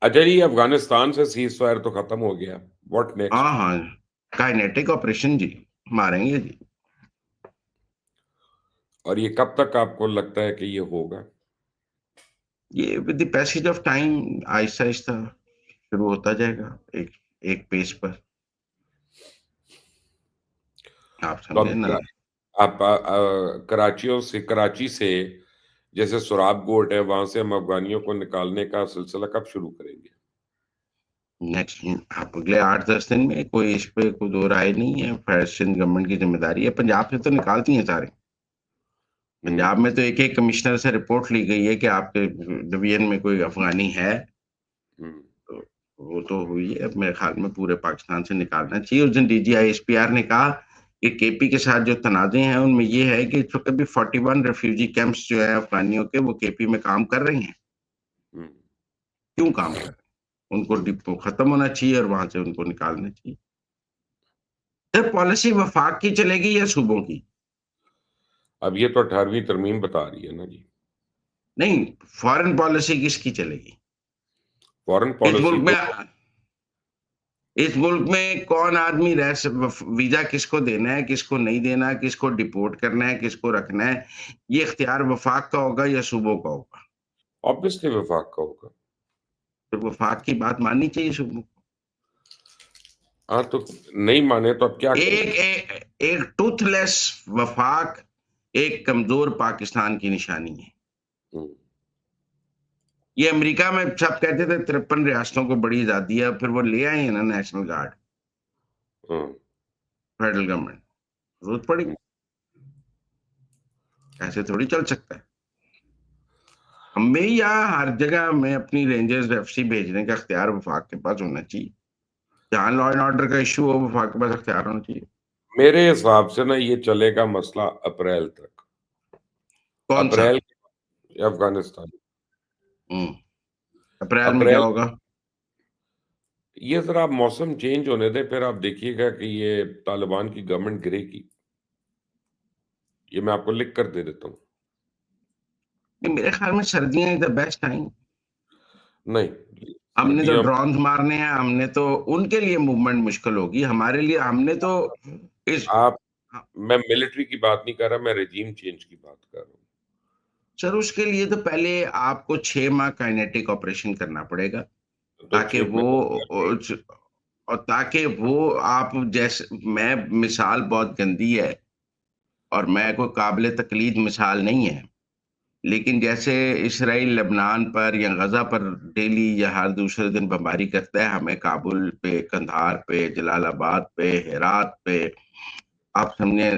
अच्छा जी, अफ़गानिस्तान से seize fire तो खत्म हो गया। व्हाट हाँ, नेक्स्ट? हाँ, काइनेटिक ऑपरेशन जी, मारेंगे जी। और ये कब तक आपको लगता है कि ये होगा? ये with the passage of time आहिस्ता-आहिस्ता शुरू होता जाएगा, एक एक पेस पर। आप तो समझे अब ना? आप कराची से जैसे सुराब गोट है, वहाँ से हम अफ़गानियों को निकालने का सिलसिला कब शुरू करेंगे? नेक्स्ट आप अगले 8-10 दिन में, कोई इस पे कोई दो राय नहीं है। सिंध गवर्नमेंट की ज़िम्मेदारी है। पंजाब से तो निकालती हैं सारे। हुँ, पंजाब में तो एक-एक कमिश्नर से रिपोर्ट ली गई है कि आपके डिवीज़न में कोई अफ़गानी है। हुँ, तो वो तो हुई है। अब मेरे ख़्याल में पूरे पाकिस्तान से निकालना चाहिए। उस दिन डीजीआईएसपीआर ने कहा कि केपी के साथ जो तनाज़े हैं, उनमें ये है कि चूँकि अभी 41 रिफ्यूजी कैंप्स जो हैं अफ़गानियों के, वो केपी में काम कर रही हैं। हुँ। क्यों काम कर रहे हैं? उनको डिपो खत्म होना चाहिए और वहाँ से उनको निकालना चाहिए। सर, पॉलिसी वफ़ाक की चलेगी या सूबों की? अब ये तो 18वीं तरमीम बता रही है ना जी। नहीं, फ़ॉरेन पॉलिसी किसकी चलेगी? फ़ॉरेन इस पॉलिसी मुल्क तो में इस मुल्क में कौन आदमी रह स वफ वीज़ा किसको देना है, किसको नहीं देना, किसको डिपोर्ट करना है, किसको रखना है, ये इख्तियार वफ़ाक का होगा या सूबों का होगा? ऑब्वियसली वफ़ाक का होगा। तो वफ़ाक की बात माननी चाहिए सूबों को। हाँ, तो नहीं माने तो अब क्या एक करें? ए एक टूथलेस वफ़ाक एक कमज़ोर पाकिस्तान की निशानी है। हुँ, ये अमेरिका में सब कहते थे 53 रियासतों को बड़ी आज़ादी है, फिर वो ले आए हैं ना नेशनल गार्ड, हुँ, फेडरल गवर्नमेंट। ज़रूरत पड़ी, हुँ। ऐसे थोड़ी चल सकता है। हमें यहाँ हर जगह हमें अपनी रेंजर्स एफसी भेजने का इख्तियार वफाक के पास होना चाहिए। जहाँ लॉ एंड ऑर्डर का इश्यू हो, वफाक के पास इख्तियार होना चाहिए। मेरे हिसाब से ना ये चलेगा मसला अप्रैल तक। कौन सा? अप्रैल अफ़गानिस्तान। हुँ, अप्रैल में क्या अप्रैल होगा? ये ज़रा मौसम चेंज होने दें, फिर आप देखिएगा कि ये तालिबान की गवर्नमेंट गिरेगी। ये मैं आपको लिख कर दे देता हूँ। नहीं, मेरे ख्याल में सर्दियाँ इज़ द बेस्ट टाइम। नहीं, हमने तो सर्दियाँ ड्रोन्स मारने हैं, हमने तो उनके लिए मूवमेंट मुश्किल होगी, हमारे लिए हमने तो इस आप हाँ, मैं मिलिट्री की बात नहीं कर रहा, मैं रेजीम चेंज की बात कर रहा हूँ। सर उसके लिए तो पहले आपको 6 माह काइनेटिक ऑपरेशन करना पड़ेगा, तो ताकि 6 में वो तो कर रहे हैं। और ताकि वो आप जैसे मैं मिसाल बहुत गंदी है और मैं कोई काबिल तक़लीद मिसाल नहीं है। लेकिन जैसे इसराइल लेबनान पर या गज़ा पर डेली या हर दूसरे दिन बमबारी करता है, हमें काबुल पे, कंधार पे, जलालाबाद पे, हेरात पे, आप समझे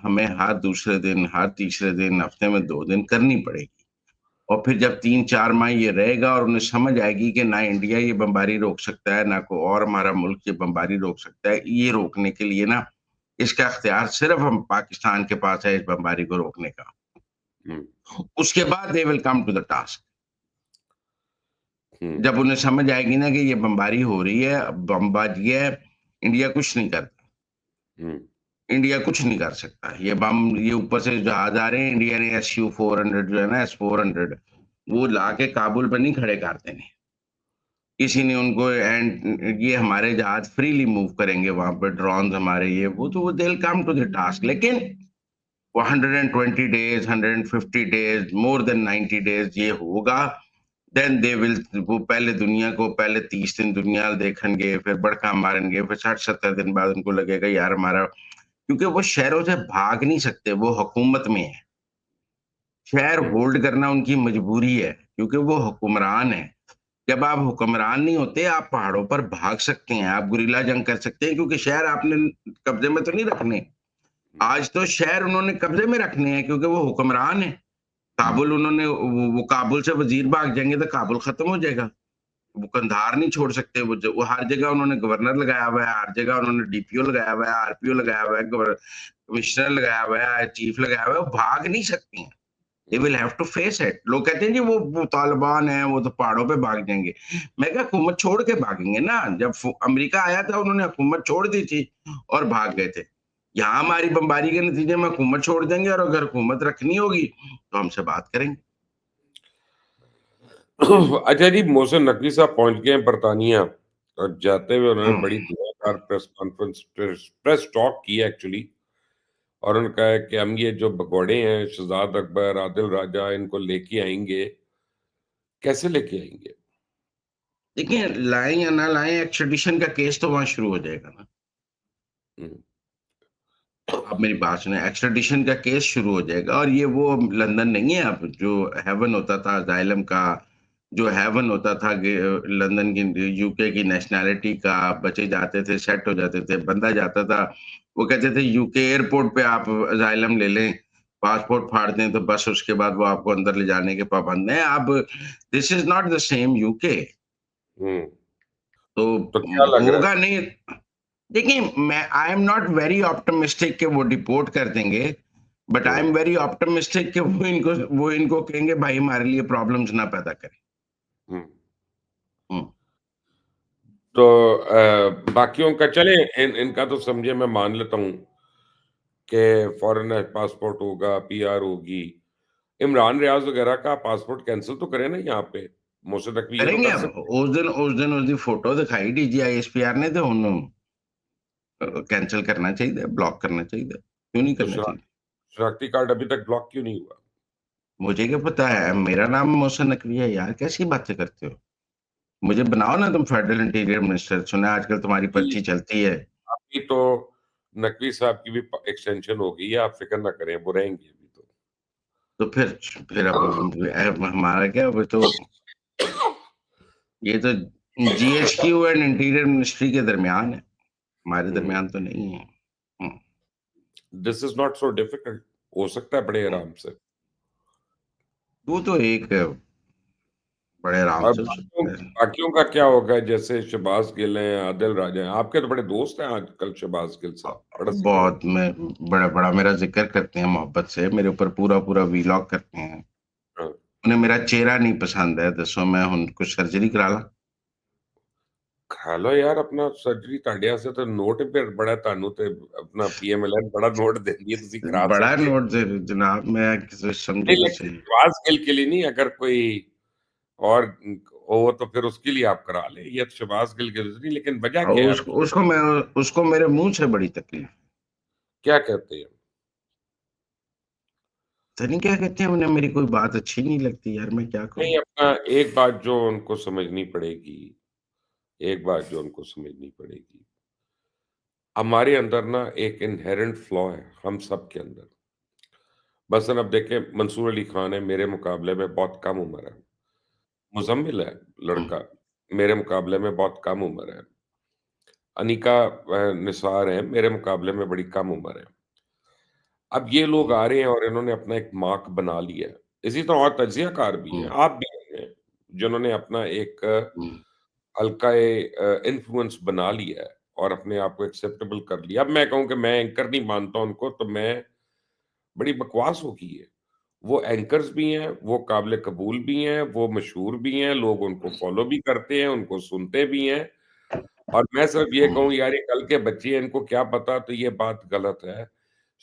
हमें हर दूसरे दिन, हर तीसरे दिन, हफ्ते में 2 दिन करनी पड़ेगी। और फिर जब 3-4 माह ये रहेगा और उन्हें समझ आएगी कि ना इंडिया ये बमबारी रोक सकता है, ना कोई और हमारा मुल्क ये बमबारी रोक सकता है, ये रोकने के लिए ना इसका इख्तियार सिर्फ़ हम पाकिस्तान के पास है इस बमबारी को रोकने का। हुँ, उसके बाद they will come to the task. हुँ, जब उन्हें समझ आएगी ना कि ये बमबारी हो रही है, बमबाज़ी है, इंडिया कुछ नहीं करता। हुँ, इंडिया कुछ नहीं कर सकता। ये ऊपर से जहाज़ आ रहे हैं, इंडिया ने एसयू 400 जो है ना, एस-400 वो लाके काबुल पे नहीं खड़े कर देने। किसी ने उनको एंड ये हमारे जहाज़ फ्रीली मूव करेंगे वहाँ पे ड्रोन्स हमारे ये वो तो वो they will come to the task. लेकिन वो 120 days, 150 days, more than 90 days ये होगा, देन दे विल वो पहले दुनिया को पहले 30 दिन दुनिया देखणगे, फिर बड़का मारेंगे, फिर 60-70 दिन बाद उनको लगेगा यार हमारा क्योंकि वो शहरों से भाग नहीं सकते, वो हुकूमत में हैं। शहर हुँ, होल्ड करना उनकी मजबूरी है, क्योंकि वो हुक्मरान हैं। जब आप हुक्मरान नहीं होते, आप पहाड़ों पर भाग सकते हैं, आप गुरिल्ला जंग कर सकते हैं क्योंकि शहर आपने कब्ज़े में तो नहीं रखने। हुँ, आज तो शहर उन्होंने कब्ज़े में रखने हैं क्योंकि वो हुक्मरान हैं। हुँ, काबुल उन्होंने वो काबुल से वज़ीर भाग जाएँगे तो काबुल खत्म हो जाएगा। वो कंधार नहीं छोड़ सकते, वो हर जगह उन्होंने गवर्नर लगाया हुआ है, हर जगह उन्होंने डीपीओ लगाया हुआ है, आरपीओ लगाया हुआ है, कमिश्नर लगाया हुआ है, चीफ लगाया हुआ है, वो भाग नहीं सकती हैं। दे हुँ। Will have to face it. लोग कहते हैं जी वो तालिबान है, वो तो पहाड़ों पे भाग जाएँगे। मैं कहा हुकूमत छोड़ के भागेंगे ना, जब अमेरिका आया था उन्होंने हुकूमत छोड़ दी थी और भाग गए थे। यहाँ हमारी बमबारी के नतीजे में हुकूमत छोड़ देंगे और अगर हुकूमत रखनी होगी, तो हमसे बात करेंगे। अच्छा जी, मोहसिन नकवी साहब पहुँच गए हैं बरतानिया और जाते हुए उन्होंने हुँ। बड़ी धुआँधार प्रेस टॉक की है एक्चुअली। और उन्होंने कहा है कि हम ये जो भगौड़े हैं, शहज़ाद अकबर, आदिल राजा, इनको लेके आएँगे। कैसे लेके आएँगे? देखिए, लाएँ या ना लाएँ, एक्स्ट्राडिशन का केस तो वहाँ शुरू हो जाएगा ना। हुँ। आप मेरी बात सुनें, एक्स्ट्राडिशन का केस शुरू हो जाएगा और ये वो लंदन नहीं है अब जो हेवन होता था असाइलम का, जो हेवन होता था लंदन की यूके की नेशनैलिटी का, बच्चे जाते थे, सेट हो जाते थे, बंदा जाता था, वो कहते थे यूके एयरपोर्ट पे आप असाइलम ले लें, पासपोर्ट फाड़ दें तो बस उसके बाद वो आपको अंदर ले जाने के पाबंद हैं। अब this is not the same UK. हुँ। तो तो क्या लग रहा है? होगा नहीं। देखिए, मैं I am not very optimistic कि वो डिपोर्ट कर देंगे, but I hmm, am very optimistic कि वो इनको कहेंगे भाई हमारे लिए प्रॉब्लम्स ना पैदा करें। हुँ। हुँ। तो बाकियों का चलें इनका तो समझिए मैं मान लेता हूँ कि फ़ॉरेन पासपोर्ट होगा, पीआर होगी। इमरान रियाज़ वग़ैरह का पासपोर्ट कैंसल तो करें ना यहाँ पे। मोहसिन नकवी ये तो करेंगे कर हम, सकते हैं। ਉਸ ਦਿਨ ਉਸਦੀ ਫੋਟੋ ਦਿਖਾਈ ਡੀਜੀਆਈਐਸਪੀਆਰ ਨੇ ਤੇ ਉਹਨੂੰ कैंसल करना चाहिए, ब्लॉक करना चाहिए। क्यों नहीं तो करना चाहिए? शनाख्ती कार्ड अभी तक ब्लॉक क्यों नहीं हुआ? मुझे क्या पता है, मेरा नाम मोहसिन नकवी है यार, कैसी बातें करते हो? मुझे बनाओ ना तुम फेडरल इंटीरियर मिनिस्टर, सुना है आजकल तुम्हारी कि पर्ची चलती है। अभी तो नकवी साहब की भी प एक्सटेंशन हो गई है, आप फ़िक्र ना करें, वो रहेंगे अभी तो। तो फिर अब हमारा क्या, वो तो ये तो जीएचक्यू एंड इंटीरियर मिनिस्ट्री के दरमियान है, हमारे हुँ, दरमियान तो नहीं है। हुँ, this is not so difficult हो सकता है बड़े हुँ। आराम से। वो तो एक बड़े आराम और से हो बाकियों सकता है। बाकियों का क्या होगा जैसे शहबाज़ गिल हैं, आदिल राजा हैं, आपके तो बड़े दोस्त हैं आजकल शहबाज़ गिल साहब, बड़ा ज़िक्र बहुत होता मैं बड़ा-बड़ा मेरा ज़िक्र करते हैं मोहब्बत से, मेरे ऊपर पूरा-पूरा वीलॉग करते हैं। है। हाँ, उन्हें मेरा चेहरा नहीं पसंद है, दसो मैं हुण कुछ सर्जरी करा ला? खा लो यार अपना सर्जरी ਤੁਹਾਡੇ ਵਾਸਤੇ ਤਾਂ ਨੋਟ ਫਿਰ ਬੜਾ ਤੁਹਾਨੂੰ ਤੇ अपना पीएमएलएन बड़ा नोट देंदी है ਤੁਸੀਂ करा बड़ा सकते नोट दे जनाब, मैं किसी नहीं समझो तो लेकिन सही। शहबाज़ गिल के लिए नहीं अगर कोई और हो तो फिर उसके लिए आप करा लें, ये तो शहबाज़ गिल के लिए नहीं लेकिन वजह और क्या है उसको आपकी? उसको मैं उसको मेरे मुँह से बड़ी तकलीफ़। क्या कहते हैं? पता नहीं क्या कहते हैं, उन्हें मेरी कोई बात अच्छी नहीं लगती यार, मैं क्या नहीं कहूँ? अपना एक बात जो उनको समझनी पड़ेगी एक बात जो उनको समझनी पड़ेगी, हमारे अंदर ना एक इन्हेरेंट फ्लॉ है, हम सब के अंदर। मसलन अब देखें मंसूर अली खान है, मेरे मुकाबले में बहुत कम उम्र है। मुज़म्मिल है हुँ, लड़का, मेरे मुकाबले में बहुत कम उम्र है। अनीका निसार हैं, मेरे मुकाबले में बड़ी कम उम्र है। अब ये लोग हुँ, आ रहे हैं और इन्होंने अपना एक मार्क बना लिया है। इसी तरह और तज्ज़ियाकार भी हैं, हुँ, आप भी हैं, जिन्होंने अपना एक हुँ, हल्का-ए इन्फ्लुएंस बना लिया है और अपने आप को एक्सेप्टेबल कर लिया। अब मैं कहूँ कि मैं एंकर नहीं मानता उनको, तो मैं बड़ी बकवास होगी ये। वो एंकर्स भी हैं, वो काबिल कबूल भी हैं, वो मशहूर भी हैं, लोग उनको फ़ॉलो भी करते हैं, उनको सुनते भी हैं और मैं सिर्फ़ ये हुँ, कहूँ यार ये कल के बच्चे हैं, इनको क्या पता तो ये बात गलत है।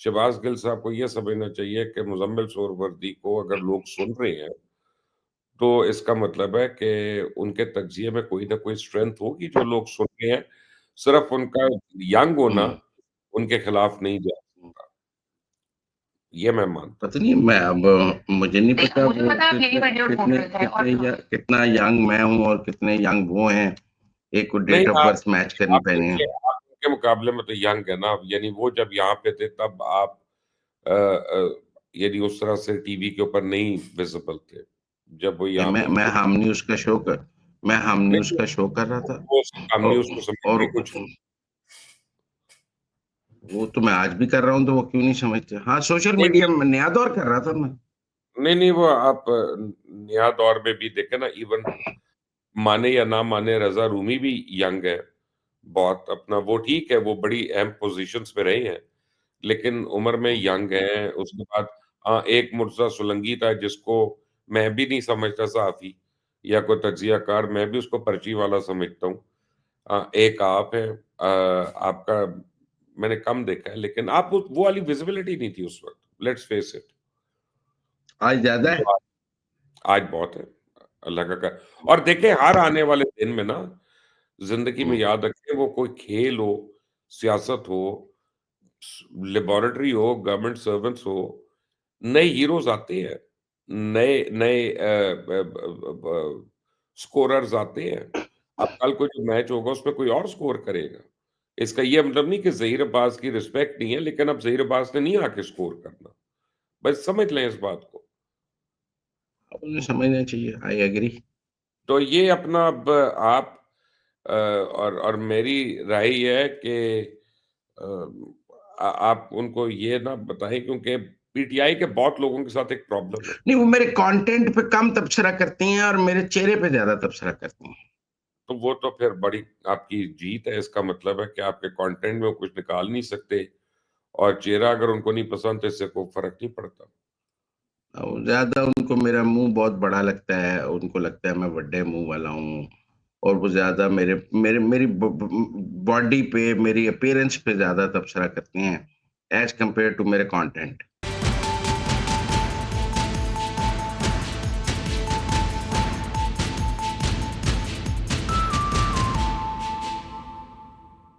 शहबाज़ गिल साहब को ये समझना चाहिए कि मुज़म्मिल सोहरावर्दी को अगर लोग सुन रहे हैं, तो इसका मतलब है कि उनके तज़किये में कोई न कोई स्ट्रेंथ होगी जो लोग सुन रहे हैं। सिर्फ़ उनका यंग होना हुँ, उनके खिलाफ नहीं जा हुँ। सकता। ये मैं मानता हूँ। पता नहीं, मैं अब मुझे नहीं पता मुझे वो पता है आप यही कितने वीडियो ढूँढ कितने रहे थे और कितने या कितना यंग मैं हूँ और कितने यंग वो हैं। एक को नहीं, डेट ऑफ बर्थ मैच करनी पड़ी है। आप उनके मुकाबले में तो यंग है ना, यानी वो जब यहाँ पे थे तब आप यानी उस तरह से टीवी के ऊपर नहीं विज़िबल थे, जब वो मैं यहाँ मैं पे मैं थे। हम न्यूज़ का शो कर मैं हम न्यूज़ नहीं, का शो कर रहा था। वो हमने और उसको समझते और ही कुछ नहीं। वो तो मैं आज भी कर रहा हूँ, तो वो क्यों नहीं समझते? हाँ, सोशल नहीं, मीडिया में नया दौर कर रहा था मैं। नहीं, नहीं, वो आप नया दौर में भी देखें ना इवन माने या ना माने रज़ा रूमी भी यंग है, बहुत अपना वो ठीक है, वो बड़ी अहम पोज़ीशंस पे रहे हैं, लेकिन उम्र में हुँ, यंग हैं, उसके बाद एक मुर्तज़ा सोलंकी था जिसको मैं भी नहीं समझता सहाफ़ी या कोई तज्ज़ियाकार, मैं भी उसको पर्ची वाला समझता हूँ। एक आप हैं आपका मैंने कम देखा है, लेकिन आप वो वाली विज़िबिलिटी नहीं थी उस वक़्त, लेट्स फेस इट। आज ज़्यादा जो है? आज आज बहुत है। अल्लाह का और देखिए हर आने वाले दिन में ना, ज़िंदगी में हुँ। याद रखें वो कोई खेल हो, सियासत हो, लेबोरेटरी हो, गवर्नमेंट सर्वेंट्स हो, नए हीरोज़ आते हैं, नए नए ब ब ब स्कोरर्स आते हैं। अब कल को जो मैच होगा उसमें कोई और स्कोर करेगा। इसका ये मतलब नहीं कि ज़हीर अब्बास की रिस्पेक्ट नहीं है, लेकिन अब ज़हीर अब्बास ने नहीं आके स्कोर करना। बस समझ लें इस बात को। उन्हें समझना चाहिए, आई एग्री। तो ये अपना अब आप और मेरी राय ये है कि अ, आप उनको ये ना बताएँ क्योंकि पीटीआई के बहुत लोगों के साथ एक प्रॉब्लम है। नहीं, वो मेरे कंटेंट पे कम तबसरा करती हैं और मेरे चेहरे पे ज़्यादा तबसरा करती हैं। तो वो तो फिर बड़ी आपकी जीत है, इसका मतलब है कि आपके कंटेंट में वो कुछ निकाल नहीं सकते और चेहरा अगर उनको नहीं पसंद तो इससे कोई फ़र्क नहीं पड़ता। ज़्यादा उनको मेरा मुँह बहुत बड़ा लगता है, उनको लगता है मैं बड़े मुँह वाला हूँ और वो ज़्यादा मेरे मेरे मेरी ब ब बॉडी पे, मेरी अपीयरेंस पे ज़्यादा तबसरा करती हैं, एज़ कम्पेयर टू मेरे कंटेंट।